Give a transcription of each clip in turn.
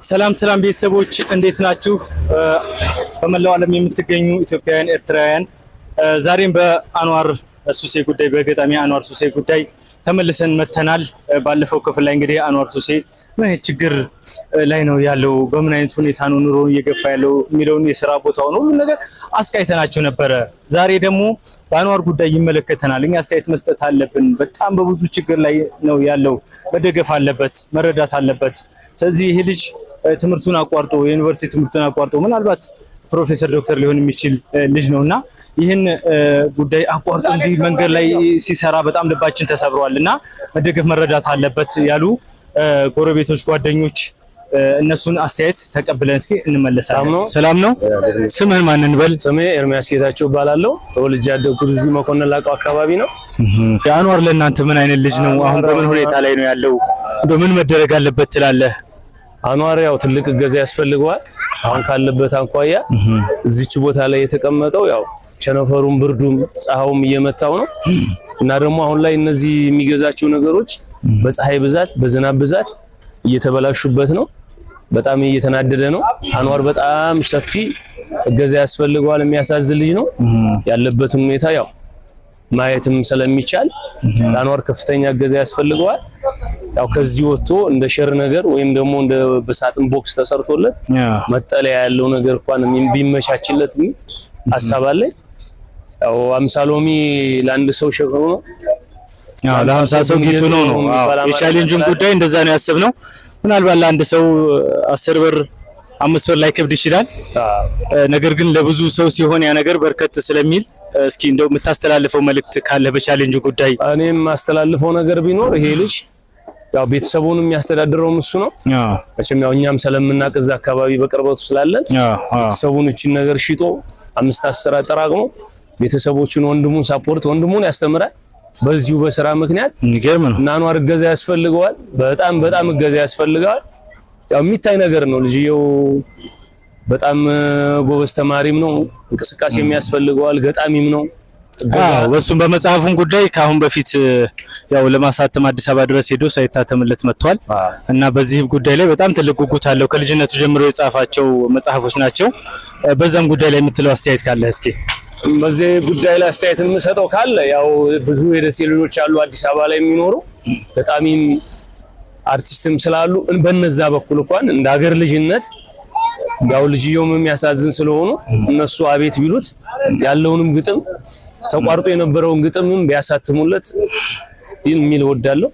ሰላም ቤተሰቦች እንዴት ናችሁ? በመላው ዓለም የምትገኙ ኢትዮጵያውያን ኤርትራውያን ዛሬም በአንዋር ሱሴ ጉዳይ በገጣሚ አንዋር ሱሴ ጉዳይ ተመልሰን መተናል። ባለፈው ክፍል ላይ እንግዲህ አንዋር ሱሴ ምን ችግር ላይ ነው ያለው፣ በምን አይነት ሁኔታ ነው ኑሮ እየገፋ ያለው የሚለውን የሥራ ቦታውን ሁሉ ነገር አስቃይተናችሁ ነበረ። ዛሬ ደግሞ በአንዋር ጉዳይ ይመለከተናል። እኛ አስተያየት መስጠት አለብን። በጣም በብዙ ችግር ላይ ነው ያለው። መደገፍ አለበት፣ መረዳት አለበት። ስለዚህ ይሄ ልጅ ትምህርቱን አቋርጦ የዩኒቨርሲቲ ትምህርቱን አቋርጦ ምናልባት ፕሮፌሰር ዶክተር ሊሆን የሚችል ልጅ ነውና ይህን ጉዳይ አቋርጦ እንዲህ መንገድ ላይ ሲሰራ በጣም ልባችን ተሰብሯልና መደገፍ መረዳት አለበት ያሉ ጎረቤቶች፣ ጓደኞች እነሱን አስተያየት ተቀብለን እስኪ እንመለሳለን። ሰላም ነው። ስምህን ማን እንበል? ስሜ ኤርሚያስ ጌታቸው እባላለሁ። ተወልጄ ያደግኩት እዚህ መኮንን ላቀው አካባቢ ነው። አንዋር ለእናንተ ምን አይነት ልጅ ነው? አሁን በምን ሁኔታ ላይ ነው ያለው? ምን መደረግ አለበት ትላለህ? አንዋር ያው ትልቅ እገዛ ያስፈልገዋል። አሁን ካለበት አንኳያ እዚች ቦታ ላይ የተቀመጠው ያው ቸነፈሩም ብርዱም ፀሐዩም እየመታው ነው እና ደግሞ አሁን ላይ እነዚህ የሚገዛቸው ነገሮች በፀሐይ ብዛት በዝናብ ብዛት እየተበላሹበት ነው። በጣም እየተናደደ ነው። አንዋር በጣም ሰፊ እገዛ ያስፈልገዋል። የሚያሳዝን ልጅ ነው። ያለበትን ሁኔታ ያው ማየትም ስለሚቻል አንዋር ከፍተኛ እገዛ ያስፈልገዋል። ያው ከዚህ ወጥቶ እንደ ሸር ነገር ወይም ደግሞ እንደ በሳጥን ቦክስ ተሰርቶለት መጠለያ ያለው ነገር እንኳን ቢመቻችለት ሐሳብ አለኝ። ያው 50 ሎሚ ለአንድ ሰው ሸክሙ ነው። ያው ለ50 ሰው ጌጡ ነው። የቻሌንጁን ጉዳይ እንደዛ ነው ያሰብነው። ምናልባት ለአንድ ሰው 10 ብር 5 ብር ላይ ከብድ ይችላል። ነገር ግን ለብዙ ሰው ሲሆን ያ ነገር በርከት ስለሚል እስኪ እንደው የምታስተላልፈው መልእክት ካለ በቻሌንጁ ጉዳይ። እኔም ማስተላልፈው ነገር ቢኖር ይሄ ልጅ ያው ቤተሰቡን የሚያስተዳድረው እሱ ነው። መቼም ያው እኛም ስለምናቀዝ አካባቢ በቅርበቱ ስላለን ቤተሰቡን እቺን ነገር ሽጦ 5-10 አጠራቅሞ ቤተሰቦቹን ወንድሙን ሳፖርት ወንድሙን ያስተምራል። በዚሁ በስራ ምክንያት ይገርም ነው እና አንዋር እገዛ ያስፈልገዋል። በጣም እገዛ ያስፈልገዋል። ያው የሚታይ ነገር ነው። ልጅየው በጣም ጎበዝ ተማሪም ነው። እንቅስቃሴ የሚያስፈልገዋል። ገጣሚም ነው። በሱም በመጽሐፉን ጉዳይ ካሁን በፊት ያው ለማሳተም አዲስ አበባ ድረስ ሄዶ ሳይታተምለት መጥቷል እና በዚህ ጉዳይ ላይ በጣም ትልቅ ጉጉት አለው። ከልጅነቱ ጀምሮ የጻፋቸው መጽሐፎች ናቸው። በዛም ጉዳይ ላይ የምትለው አስተያየት ካለ እስኪ? በዚህ ጉዳይ ላይ አስተያየት የምሰጠው ካለ ያው ብዙ የደሴ ልጆች አሉ አዲስ አበባ ላይ የሚኖሩ በጣምም አርቲስትም ስላሉ በነዛ በኩል እንኳን እንደ ሀገር ልጅነት ያው ልጅየውም የሚያሳዝን ስለሆኑ እነሱ አቤት ቢሉት ያለውንም ግጥም ተቋርጦ የነበረውን ግጥምም ቢያሳትሙለት የሚል ወዳለው።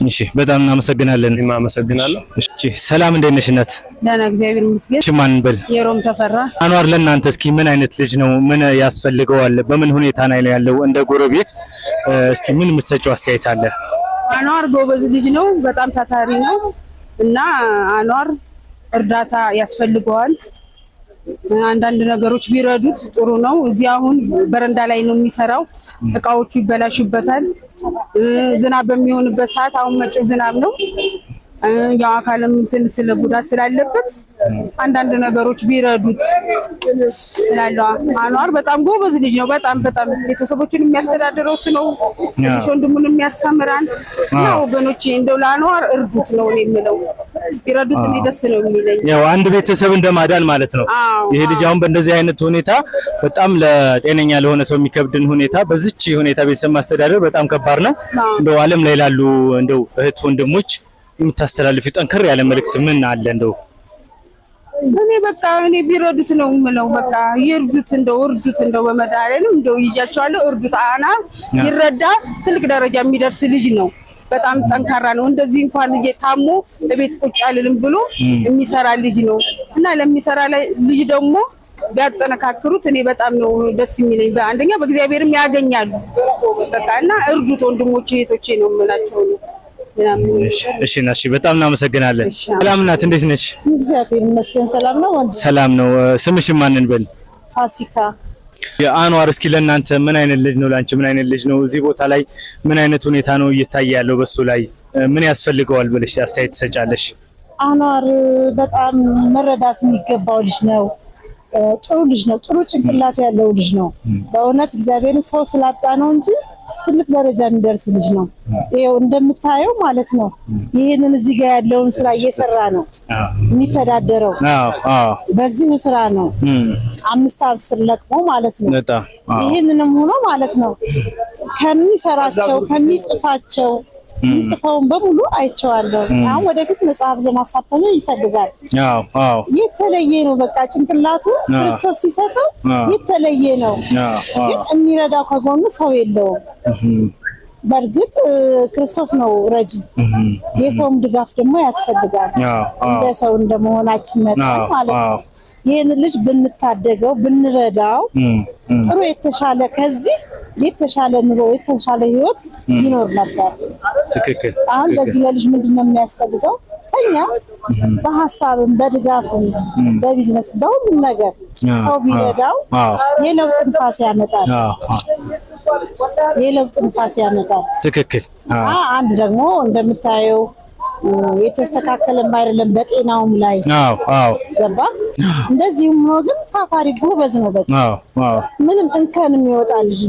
እሺ በጣም እናመሰግናለን። አመሰግናለሁ። እሺ ሰላም እንዴት ነሽ እናት? ደህና እግዚአብሔር ይመስገን። እሺ ማን እንበል? የሮም ተፈራ። አንዋር ለእናንተ እስኪ ምን አይነት ልጅ ነው? ምን ያስፈልገዋል? በምን ሁኔታ ላይ ነው ያለው? እንደ ጎረቤት እስኪ ምን የምትሰጪው አስተያየት አለ? አንዋር ጎበዝ ልጅ ነው። በጣም ታታሪ ነው እና አንዋር እርዳታ ያስፈልገዋል። አንዳንድ ነገሮች ቢረዱት ጥሩ ነው። እዚህ አሁን በረንዳ ላይ ነው የሚሰራው። እቃዎቹ ይበላሹበታል። ዝናብ በሚሆንበት ሰዓት አሁን መጪው ዝናብ ነው። ያው አካልም እንትን ስለ ጉዳት ስላለበት አንዳንድ ነገሮች ቢረዱት ስላለው አንዋር በጣም ጎበዝ ልጅ ነው። በጣም ቤተሰቦችን የሚያስተዳድረው እሱ ነው። ወንድሙን የሚያስተምራን ነው። ወገኖቼ እንደው ለአንዋር እርዱት ነው የምለው። ቢረዱት እኔ ደስ ነው የሚለኝ። ያው አንድ ቤተሰብ እንደማዳን ማለት ነው። ይሄ ልጅ አሁን በእንደዚህ አይነት ሁኔታ በጣም ለጤነኛ ለሆነ ሰው የሚከብድን ሁኔታ በዚች ሁኔታ ቤተሰብ ማስተዳደር በጣም ከባድ ነው። እንደው ዓለም ላይ ላሉ እንደው እህት ወንድሞች የምታስተላልፊው ጠንከር ያለ መልእክት ምን አለ? እንደው እኔ ቢረዱት ነው የምለው። በቃ ይርዱት፣ እንደው እርዱት፣ እንደው በመድኃኒዓለም እንደው ይያቻለሁ። እርዱት። ይረዳ ትልቅ ደረጃ የሚደርስ ልጅ ነው። በጣም ጠንካራ ነው። እንደዚህ እንኳን እየታሞ በቤት ቁጭ አልልም ብሎ የሚሰራ ልጅ ነው እና ለሚሰራ ልጅ ደግሞ ቢያጠነካክሩት እኔ በጣም ነው ደስ የሚለኝ። አንደኛ በእግዚአብሔርም ያገኛሉ። በቃ እና እርዱት ወንድሞቼ እህቶቼ ነው የምላቸው ነው። እሺ ናሺ በጣም እናመሰግናለን። ሰላም እናት እንዴት ነሽ? እግዚአብሔር ይመስገን ሰላም ነው። ሰላም ነው። ስምሽ ማን እንበል? ፋሲካ። አንዋር እስኪ ለእናንተ ምን አይነት ልጅ ነው? ላንቺ ምን አይነት ልጅ ነው? እዚህ ቦታ ላይ ምን አይነት ሁኔታ ነው እየታየ ያለው? በሱ ላይ ምን ያስፈልገዋል ብለሽ አስተያየት ትሰጫለሽ? አንዋር በጣም መረዳት የሚገባው ልጅ ነው። ጥሩ ልጅ ነው። ጥሩ ጭንቅላት ያለው ልጅ ነው። በእውነት እግዚአብሔር ሰው ስላጣ ነው እንጂ ትልቅ ደረጃ የሚደርስ ልጅ ነው። ይሄው እንደምታየው ማለት ነው። ይሄንን እዚህ ጋር ያለውን ስራ እየሰራ ነው የሚተዳደረው። በዚሁ ስራ ነው 5-10 ለቅሞ ማለት ነው። ይሄንንም ሆኖ ማለት ነው ከሚሰራቸው ከሚጽፋቸው የሚጽፈውን በሙሉ አይቼዋለሁ። አሁን ወደፊት መጽሐፍ ለማሳተም ይፈልጋል። የተለየ ነው። በቃ ጭንቅላቱ ክርስቶስ ሲሰጠው የተለየ ነው። ግን የሚረዳው ከጎኑ ሰው የለውም። በእርግጥ ክርስቶስ ነው ረጂ። የሰውም ድጋፍ ደግሞ ያስፈልጋል። እንደ ሰው እንደመሆናችን መጠን ማለት ነው። ይሄን ልጅ ብንታደገው ብንረዳው ጥሩ የተሻለ ከዚህ የተሻለ ኑሮ የተሻለ ህይወት ይኖር ነበር። ትክክል። አሁን ለዚህ ልጅ ምንድነው የሚያስፈልገው? ከኛ በሐሳብም በድጋፍም በቢዝነስ በሁሉም ነገር ሰው ቢረዳው የለውጥ ንፋስ ያመጣል። የለውጥ ንፋስ ያመጣል። ትክክል። አንድ ደግሞ እንደምታየው የተስተካከለም አይደለም በጤናውም ላይ ገባ። እንደዚህም ነው ግን ታታሪ ጎበዝ ነው። በቃ ምንም እንከን የሚወጣ ልጅ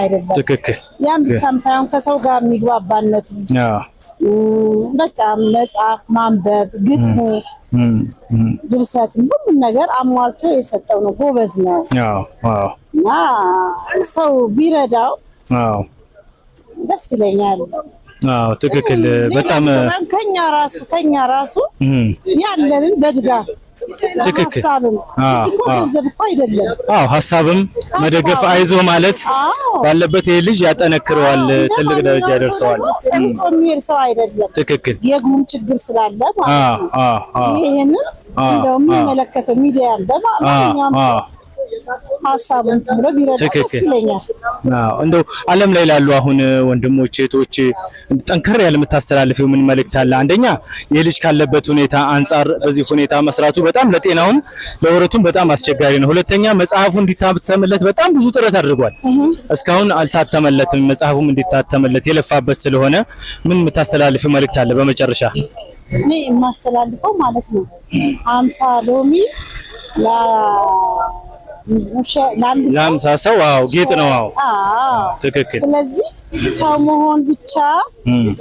አይደለም። ትክክል። ያም ብቻም ሳይሆን ከሰው ጋር የሚግባባነቱ በቃ መጽሐፍ ማንበብ፣ ግጥሙ፣ ድርሰት ሁሉም ነገር አሟልቶ የሰጠው ነው። ጎበዝ ነው እና ሰው ቢረዳው ደስ ይለኛል። ትክክል። በጣም ከኛ ራሱ ያለንን በድጋፍ ትክክል። ገንዘብ እኮ አይደለም። ሀሳብም መደገፍ አይዞ ማለት ባለበት ይሄ ልጅ ያጠነክረዋል፣ ትልቅ ደረጃ ያደርሰዋል። የሚሄድ ሰው አይደለም። ትክክል። የጉም ችግር ስላለ ማለት ነው። ይሄንን እንደው የሚመለከተው ሚዲያን በማንኛውም ሀሳቡን ብሎ ቢረዳ ደስ ይለኛል። እንደው ዓለም ላይ ላሉ አሁን ወንድሞች እህቶች ጠንከር ያለ የምታስተላልፈው ምን መልእክት አለ? አንደኛ የልጅ ካለበት ሁኔታ አንፃር በዚህ ሁኔታ መስራቱ በጣም ለጤናውም ለወረቱም በጣም አስቸጋሪ ነው። ሁለተኛ መጽሐፉ እንዲታተምለት በጣም ብዙ ጥረት አድርጓል። እስካሁን አልታተመለትም። መጽሐፉም እንዲታተምለት የለፋበት ስለሆነ ምን የምታስተላልፈው መልእክት አለ? በመጨረሻ እኔ የማስተላልፈው ማለት ነው 50 ሎሚ ለአምሳ ሰው ጌጥ ነው። ትክክል። ስለዚህ ሰው መሆን ብቻ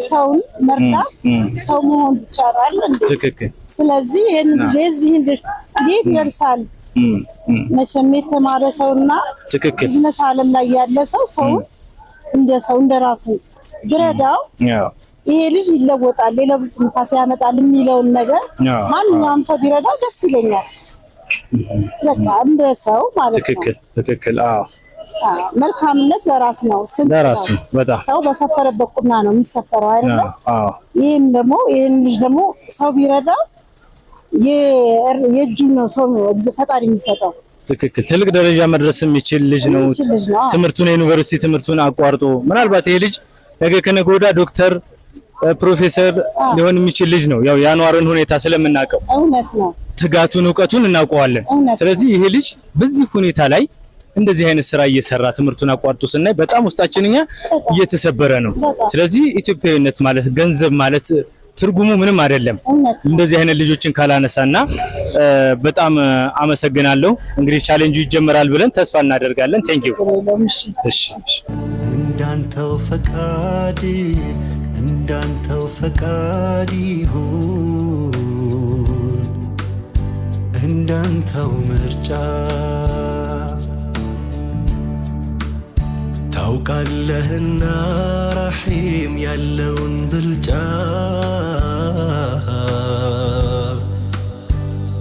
ሰውን መርዳት ሰው መሆን ብቻ አይደለም። ትክክል። ስለዚህ ይሄን ለዚህን እንዴት ይደርሳል? መቼም የተማረ ሰውና ቢዝነስ ዓለም ላይ ያለ ሰው እንደ ሰው እንደራሱ ብረዳው ይሄ ልጅ ይለወጣል፣ የለውጥ ንፋስ ያመጣል የሚለውን ነገር ማንኛውም ሰው ቢረዳው ደስ ይለኛል። በቃ እንደ ሰው ማለት ነው። ትክክል። መልካምነት ለራስ ነው። በጣም ሰው በሰፈረበት ቁና ነው የሚሰፈረው አይደለ? ይሄን ልጅ ደግሞ ሰው ቢረዳው የእጁ ነው ሰው ፈጣሪ የሚሰጠው። ትክክል። ትልቅ ደረጃ መድረስ የሚችል ልጅ ነው። ትምህርቱን የዩኒቨርሲቲ ትምህርቱን አቋርጦ ምናልባት ይሄ ልጅ ነገ ከነገ ወዲያ ዶክተር ፕሮፌሰር ሊሆን የሚችል ልጅ ነው። ያው የአንዋርን ሁኔታ ስለምናውቀው እውነት ነው። ትጋቱን እውቀቱን እናውቀዋለን። ስለዚህ ይሄ ልጅ በዚህ ሁኔታ ላይ እንደዚህ አይነት ስራ እየሰራ ትምህርቱን አቋርጦ ስናይ በጣም ውስጣችንኛ እየተሰበረ ነው። ስለዚህ ኢትዮጵያዊነት ማለት ገንዘብ ማለት ትርጉሙ ምንም አይደለም እንደዚህ አይነት ልጆችን ካላነሳና በጣም አመሰግናለሁ። እንግዲህ ቻሌንጁ ይጀምራል ብለን ተስፋ እናደርጋለን። ቴንክ ዩ። እሺ እንዳንተው ፈቃድ ይሁን እንዳንተው ምርጫ ታውቃለህና ረሒም ያለውን ብልጫ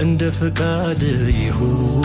እንደ ፈቃድ ይሁን